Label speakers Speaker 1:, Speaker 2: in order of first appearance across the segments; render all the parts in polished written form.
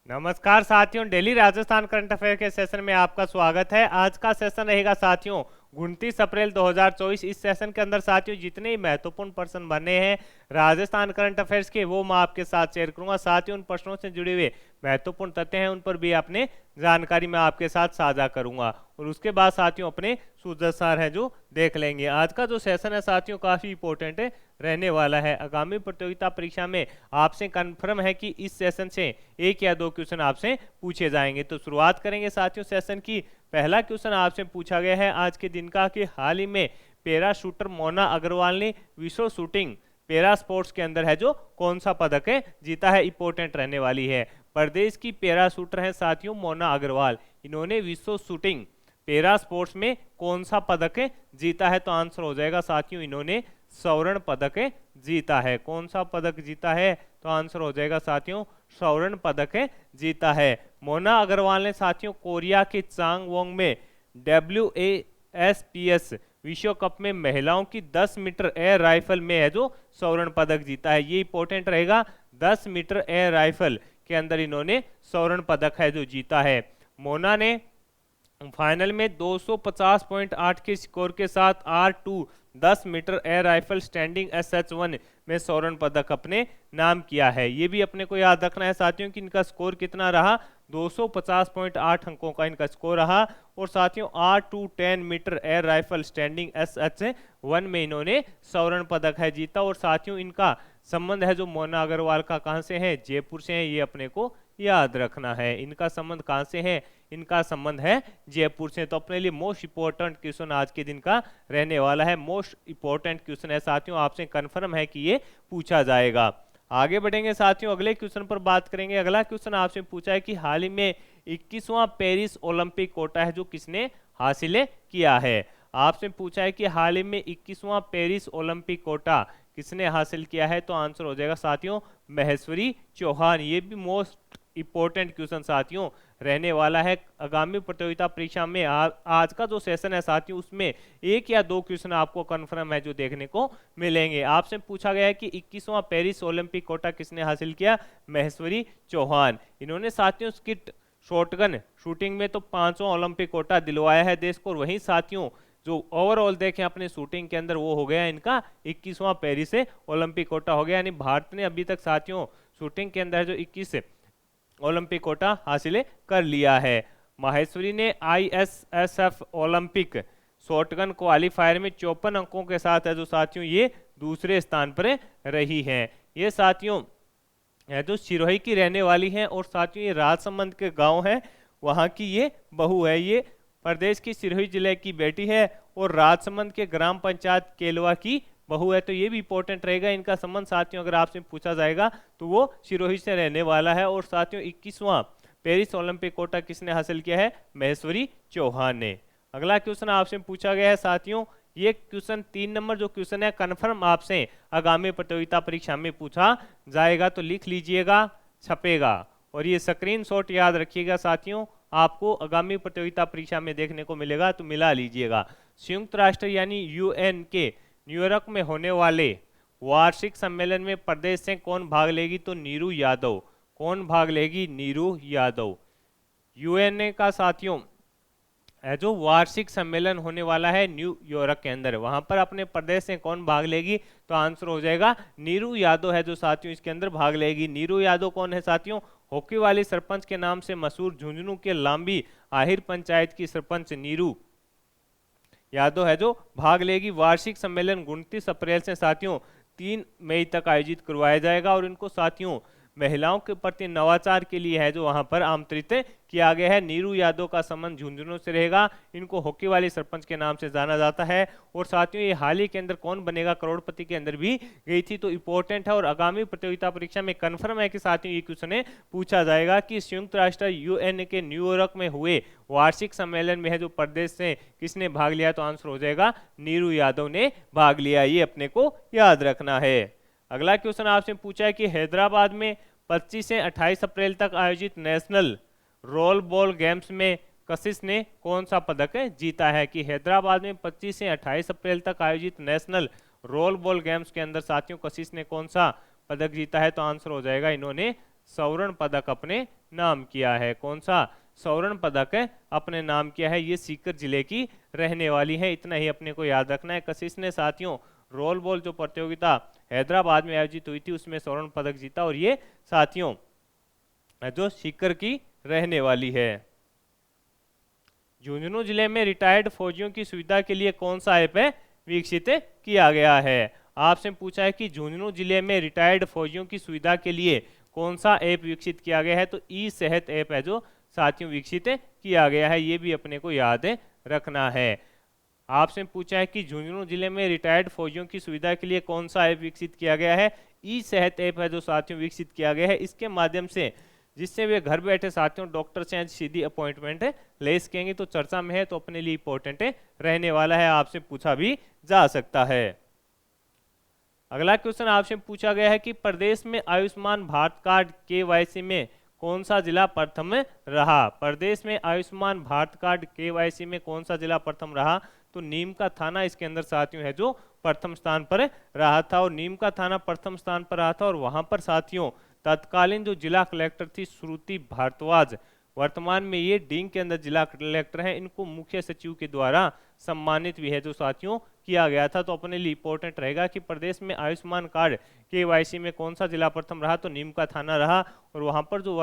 Speaker 1: नमस्कार साथियों, daily Rajasthan current affair के सेशन में आपका स्वागत है। आज का सेशन रहेगा साथियों 29 अप्रैल 2024। इस सेशन के अंदर साथियों जितने ही महत्वपूर्ण प्रश्न बने हैं राजस्थान करंट अफेयर्स के, वो मैं आपके साथ शेयर करूंगा। साथियों उन प्रश्नों से जुड़े हुए महत्वपूर्ण तथ्य हैं, उन पर भी अपने जानकारी मैं आपके साथ साझा करूंगा और उसके बाद साथियों अपने सूझबूझ हैं जो देख लेंगे। आज का जो सेशन है साथियों काफी इंपॉर्टेंट है रहने वाला है। आगामी प्रतियोगिता परीक्षा में आपसे कंफर्म है कि इस सेशन से एक या दो क्वेश्चन आपसे पूछे जाएंगे। तो शुरुआत करेंगे साथियों सेशन की। पहला क्वेश्चन आपसे पूछा गया है आज के दिन का कि हाल ही में पैरा शूटर मोना अग्रवाल ने विश्व शूटिंग पैरा स्पोर्ट्स के अंदर है जो कौन सा पदक है जीता है। इंपॉर्टेंट रहने वाली है। प्रदेश की पैरा शूटर है साथियों मोना अग्रवाल। इन्होंने विश्व शूटिंग पैरा स्पोर्ट्स में कौन सा पदक जीता है? तो आंसर हो जाएगा साथियों इन्होंने स्वर्ण पदक जीता है। कौन सा पदक जीता है? तो आंसर हो जाएगा साथियों स्वर्ण पदक जीता है। मोना अग्रवाल ने साथियों कोरिया के चांगवोंग में WASPS विश्व कप में महिलाओं की 10 मीटर एयर राइफल में है जो स्वर्ण पदक जीता है। ये इंपॉर्टेंट रहेगा। 10 मीटर एयर राइफल के अंदर इन्होंने स्वर्ण पदक है जो जीता है। मोना ने फाइनल में 250.8 के स्कोर के साथ R2 10 metre air rifle standing SH1 में स्वर्ण पदक अपने नाम किया है। ये भी अपने को याद रखना है साथियों कि इनका स्कोर कितना रहा, 250.8 अंकों का इनका स्कोर रहा। और साथियों R2 10 metre air rifle standing SH1 में इन्होंने स्वर्ण पदक है जीता। और साथियों इनका संबंध है जो मोना अग्रवाल का कहां से है? जयपुर से है। ये अपने को याद रखना है। इनका संबंध कहां से है? इनका संबंध है जयपुर से। तो अपने लिए मोस्ट इंपॉर्टेंट क्वेश्चन आज के दिन का रहने वाला है। मोस्ट इंपॉर्टेंट क्वेश्चन है साथियों, आपसे कंफर्म है कि ये पूछा जाएगा। आगे बढ़ेंगे साथियों, अगले क्वेश्चन पर बात करेंगे। अगला क्वेश्चन आपसे पूछा है कि हाल ही में 21वां पेरिस ओलंपिक कोटा है जो किसने हासिल किया है? आपसे पूछा है कि हाल ही में 21वां पेरिस ओलंपिक कोटा किसने हासिल किया है? तो आंसर हो जाएगा साथियों महेश्वरी चौहान। ये भी मोस्ट इंपॉर्टेंट क्वेश्चन साथियों रहने वाला है। आगामी प्रतियोगिता परीक्षा में आज का जो सेशन है साथियों उसमें एक या दो क्वेश्चन आपको कंफर्म है जो देखने को मिलेंगे। आपसे पूछा गया है कि 21वां पेरिस ओलंपिक कोटा किसने हासिल किया? महेश्वरी चौहान। इन्होंने साथियों स्किट शॉटगन शूटिंग में तो 5वां ओलंपिक कोटा दिलवाया है देश को। और वहीं साथियों जो ओवरऑल देखें अपने शूटिंग के अंदर वो हो गया इनका 21वां पेरिस ओलंपिक कोटा हो गया। यानी भारत ने अभी तक साथियों शूटिंग के अंदर जो 21 ओलंपिक कोटा हासिल कर लिया है। माहेश्वरी ने ISSF ओलंपिक शॉटगन क्वालिफायर में 54 अंकों के साथ है जो साथियों ये दूसरे स्थान पर रही हैं। ये साथियों है जो सिरोही की रहने वाली हैं और साथियों ये राजसमंद के गांव है वहां की ये बहू है। ये प्रदेश की सिरोही जिले की बेटी है और राजसमंद के ग्राम पंचायत केलवा की बहू है। तो ये भी इंपॉर्टेंट रहेगा। इनका संबंध साथियों अगर आपसे पूछा जाएगा तो वो सिरोही से रहने वाला है। और साथियों 21वां पेरिस ओलंपिक कोटा किसने हासिल किया है? महेश्वरी चौहान ने। अगला क्वेश्चन आपसे पूछा गया है साथियों, ये क्वेश्चन 3 नंबर जो क्वेश्चन है कंफर्म आपसे आगामी प्रतियोगिता परीक्षा में पूछा जाएगा। तो लिख लीजिएगा, छपेगा और ये स्क्रीनशॉट याद रखिएगा साथियों, आपको आगामी प्रतियोगिता परीक्षा में देखने को मिलेगा तो मिला लीजिएगा। संयुक्त राष्ट्र यानी UN के न्यूयॉर्क में होने वाले वार्षिक सम्मेलन में प्रदेश से कौन भाग लेगी? तो नीरू यादव। कौन भाग लेगी? नीरू यादव। UN का साथियों जो वार्षिक सम्मेलन होने वाला है न्यूयॉर्क के अंदर, वहां पर अपने प्रदेश से कौन भाग लेगी? तो आंसर हो जाएगा नीरू यादव है जो साथियों इसके अंदर भाग लेगी। नीरू यादव कौन है साथियों? हॉकी वाली सरपंच के नाम से मशहूर झुंझुनू के लांबी आहिर पंचायत की सरपंच नीरू यादव है जो भाग लेगी। वार्षिक सम्मेलन 29 अप्रैल से साथियों 3 मई तक आयोजित करवाया जाएगा और इनको साथियों महिलाओं के प्रति नवाचार के लिए है जो वहां पर आमंत्रित किया गया है। नीरू यादव का संबंध झुंझुनू से रहेगा। इनको हॉकी वाली सरपंच के नाम से जाना जाता है। और साथियों ये हाल ही के अंदर कौन बनेगा करोड़पति के अंदर भी गई थी। तो इंपॉर्टेंट है और आगामी प्रतियोगिता परीक्षा में कंफर्म है कि साथियों ये क्वेश्चन पूछा जाएगा कि संयुक्त राष्ट्र UN के न्यूयॉर्क में हुए वार्षिक सम्मेलन में है जो प्रदेश से किसने भाग लिया? तो आंसर हो जाएगा नीरू यादव ने भाग लिया। ये अपने को याद रखना है। अगला क्वेश्चन आपसे पूछा है कि हैदराबाद में 25 से 28 अप्रैल तक आयोजित नेशनल रोल बॉल गेम्स में कशिश ने कौन सा पदक जीता है? कि हैदराबाद में 25 से 28 अप्रैल तक आयोजित नेशनल रोल बॉल गेम्स के अंदर साथियों कशिश ने कौन सा पदक जीता है? तो आंसर हो जाएगा इन्होंने स्वर्ण पदक अपने नाम किया है? कौन सा स्वर्ण पदक अपने नाम किया है? ये सीकर जिले की रहने वाली है, इतना ही अपने को याद रखना है। कशिश ने साथियों रोल बॉल जो प्रतियोगिता हैदराबाद में आयोजित हुई थी उसमें स्वर्ण पदक जीता, और ये साथियों जो सीकर की रहने वाली है। झुंझुनू जिले में रिटायर्ड फौजियों की सुविधा के लिए कौन सा ऐप है विकसित किया गया है? आपसे पूछा है कि झुंझुनू जिले में रिटायर्ड फौजियों की सुविधा के लिए कौन सा ऐप विकसित किया गया है? तो ई सेहत ऐप है जो साथियों विकसित किया गया है, ये भी अपने को याद रखना है। आपसे पूछा है कि झुंझुनू जिले में रिटायर्ड फौजियों की सुविधा के लिए कौन सा ऐप विकसित किया गया है? ई सेहत ऐप है जो साथियों विकसित किया गया है। इसके माध्यम से जिससे वे घर बैठे साथियों डॉक्टर से सीधी अपॉइंटमेंट ले सकेंगे, तो चर्चा में है, तो अपने लिए इंपॉर्टेंट रहने वाला है, आपसे पूछा भी जा सकता है। अगला क्वेश्चन आपसे पूछा गया है कि प्रदेश में आयुष्मान भारत कार्ड केवाईसी में कौन सा जिला प्रथम रहा? प्रदेश में आयुष्मान भारत कार्ड केवाईसी में कौन सा जिला प्रथम रहा? तो नीम का थाना इसके अंदर साथियों है जो प्रथम स्थान पर रहा था, और नीम का थाना प्रथम स्थान पर रहा था। और वहां पर साथियों तत्कालीन जो जिला कलेक्टर थी श्रुति भारद्वाज, वर्तमान में ये डींग के अंदर जिला कलेक्टर हैं, इनको मुख्य सचिव के द्वारा सम्मानित भी है जो साथियों किया गया था। तो अपने लिए इंपॉर्टेंट रहेगा कि प्रदेश में आयुष्मान कार्ड केवाईसी में कौन सा जिला प्रथम रहा? तो नीम का थाना रहा। और वहां पर जो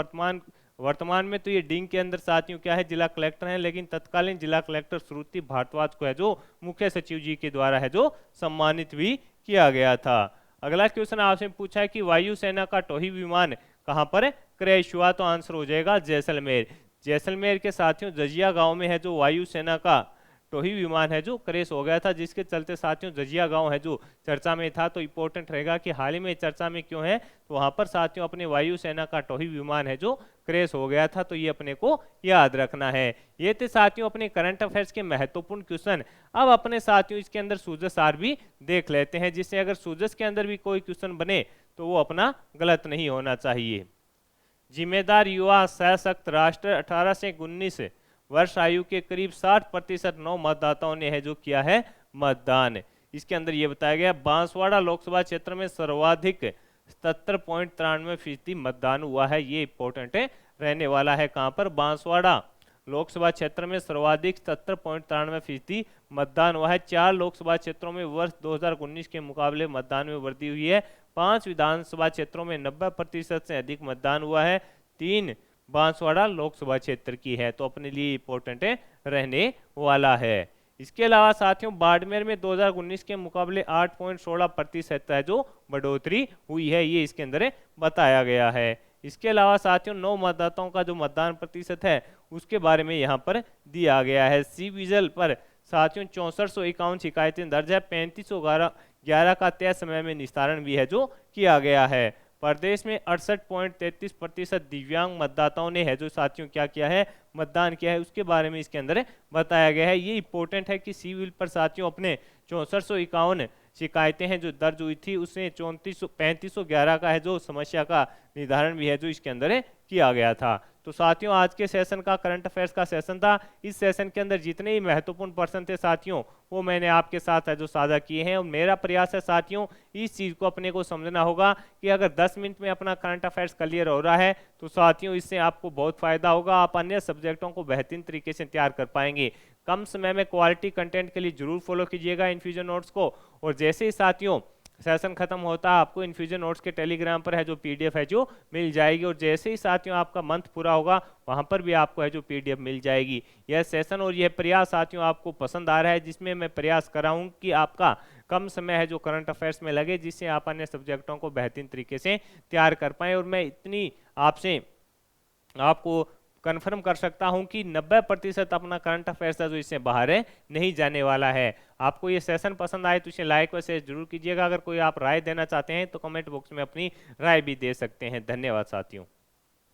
Speaker 1: वर्तमान में तो ये डींग के अंदर साथियों क्या है जिला कलेक्टर हैं, लेकिन तत्कालीन जिला कलेक्टर श्रुति भारद्वाज को है जो मुख्य सचिव जी के द्वारा है जो सम्मानित भी किया गया था। अगला क्वेश्चन आपसे पूछा है कि वायुसेना का टोही विमान कहां पर क्रैश हुआ? तो आंसर हो जाएगा जैसलमेर। जैसलमेर के साथियों जजिया गांव में है जो वायुसेना का टोही विमान है जो क्रैश हो गया था, जिसके चलते साथियों जजिया गांव है जो चर्चा में था। तो इंपॉर्टेंट रहेगा कि हाल ही में चर्चा में क्यों है, तो वहां पर साथियों अपने वायुसेना का टोही विमान है जो क्रैश हो गया था, तो ये अपने को याद रखना है। ये थे साथियों अपने करंट अफेयर्स के महत्वपूर्ण क्वेश्चन। अब अपने साथियों इसके अंदर सूजस आर भी देख लेते हैं, जिससे अगर सूजस के अंदर भी कोई क्वेश्चन बने तो वो अपना गलत नहीं होना चाहिए। जिम्मेदार युवा सशक्त राष्ट्र 18 से 19 वर्ष आयु के करीब 60% नौ मतदाताओं ने है जो किया है मतदान। इसके अंदर ये बताया गया बांसवाड़ा लोकसभा क्षेत्र में सर्वाधिक 77.93% मतदान हुआ है, ये इंपॉर्टेंट रहने वाला है। कहां पर? बांसवाड़ा लोकसभा क्षेत्र में सर्वाधिक 77.93% मतदान हुआ है। 4 लोकसभा क्षेत्रों में वर्ष 2019 के मुकाबले मतदान में वृद्धि हुई है। 5 विधानसभा क्षेत्रों में 90% से अधिक मतदान हुआ है। 3 बांसवाड़ा लोकसभा क्षेत्र की है, तो अपने लिए इंपॉर्टेंट रहने वाला है। इसके अलावा साथियों बाड़मेर में 2019 के मुकाबले 8.16% है जो बढ़ोतरी हुई है, ये इसके अंदर बताया गया है। इसके अलावा साथियों 9 मतदाताओं का जो मतदान प्रतिशत है उसके बारे में यहाँ पर दिया गया है। सी विजिल पर साथियों 6451 शिकायतें दर्ज है। 3511 का तय समय में निस्तारण भी है जो किया गया है। प्रदेश में 68.33% दिव्यांग मतदाताओं ने है जो साथियों क्या किया है मतदान किया है, उसके बारे में इसके अंदर बताया गया है। ये इंपॉर्टेंट है कि सिविल पर साथियों अपने 6451 शिकायतें हैं जो दर्ज हुई थी, उसमें 3511 का है जो समस्या का निर्धारण भी है जो इसके अंदर किया गया था। तो साथियों आज के सेशन का करंट अफेयर्स का सेशन था। इस सेशन के अंदर जितने ही महत्वपूर्ण प्रश्न थे साथियों वो मैंने आपके साथ है जो साझा किए हैं, और मेरा प्रयास है साथियों इस चीज को अपने को समझना होगा कि अगर 10 मिनट में अपना करंट अफेयर्स क्लियर हो रहा है तो साथियों इससे आपको बहुत फायदा होगा, आप अन्य सब्जेक्टों को बेहतरीन तरीके से तैयार कर पाएंगे। कम समय में क्वालिटी कंटेंट के लिए जरूर फॉलो कीजिएगा इन्फ्यूजन नोट्स को, और जैसे ही साथियों सेशन खत्म होता है आपको इन्फ्यूजन नोट्स के टेलीग्राम पर है जो पीडीएफ है जो मिल जाएगी, और जैसे ही साथियों आपका मंथ पूरा होगा वहां पर भी आपको है जो पीडीएफ मिल जाएगी। यह सेशन और यह प्रयास साथियों आपको पसंद आ रहा है, जिसमें मैं प्रयास कर रहा हूं कि आपका कम समय है जो करंट अफेयर्स में लगे, जिससे आप अन्य सब्जेक्टों को बेहतरीन तरीके से तैयार कर पाएं। और मैं इतनी आपसे आपको कंफर्म कर सकता हूं कि 90% अपना करंट अफेयर्स जो इससे बाहर है नहीं जाने वाला है। आपको ये सेशन पसंद आए तो इसे लाइक व शेयर जरूर कीजिएगा। अगर कोई आप राय देना चाहते हैं तो कमेंट बॉक्स में अपनी राय भी दे सकते हैं। धन्यवाद साथियों।